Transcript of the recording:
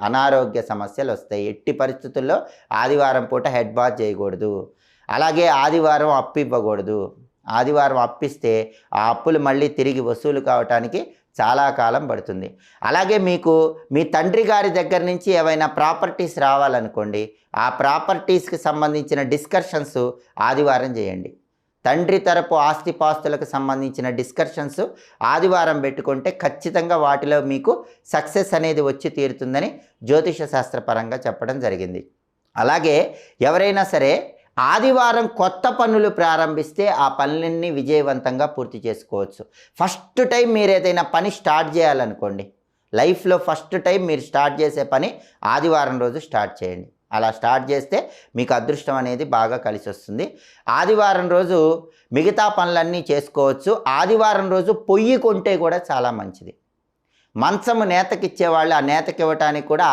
అనారోగ్య సమస్యలు వస్తాయి. ఎట్టి పరిస్థితుల్లో ఆదివారం పూట హెడ్ బాత్ చేయకూడదు. అలాగే ఆదివారం అప్పు ఇవ్వకూడదు. ఆదివారం అప్పిస్తే ఆ అప్పులు మళ్ళీ తిరిగి వసూలు కావటానికి చాలా కాలం పడుతుంది. అలాగే మీకు మీ తండ్రి గారి దగ్గర నుంచి ఏవైనా ప్రాపర్టీస్ రావాలనుకోండి, ఆ ప్రాపర్టీస్కి సంబంధించిన డిస్కషన్స్ ఆదివారం చేయండి. తండ్రి తరపు ఆస్తిపాస్తులకు సంబంధించిన డిస్కషన్స్ ఆదివారం పెట్టుకుంటే ఖచ్చితంగా వాటిలో మీకు సక్సెస్ అనేది వచ్చి తీరుతుందని జ్యోతిష శాస్త్రపరంగా చెప్పడం జరిగింది. అలాగే ఎవరైనా సరే ఆదివారం కొత్త పనులు ప్రారంభిస్తే ఆ పనులన్నీ విజయవంతంగా పూర్తి చేసుకోవచ్చు. ఫస్ట్ టైం మీరు ఏదైనా పని స్టార్ట్ చేయాలనుకోండి, లైఫ్లో ఫస్ట్ టైం మీరు స్టార్ట్ చేసే పని ఆదివారం రోజు స్టార్ట్ చేయండి. అలా స్టార్ట్ చేస్తే మీకు అదృష్టం అనేది బాగా కలిసి వస్తుంది. ఆదివారం రోజు మిగతా పనులన్నీ చేసుకోవచ్చు. ఆదివారం రోజు పొయ్యి కొంటే కూడా చాలా మంచిది. మంచము నేతకిచ్చేవాళ్ళు ఆ నేతకివ్వటానికి కూడా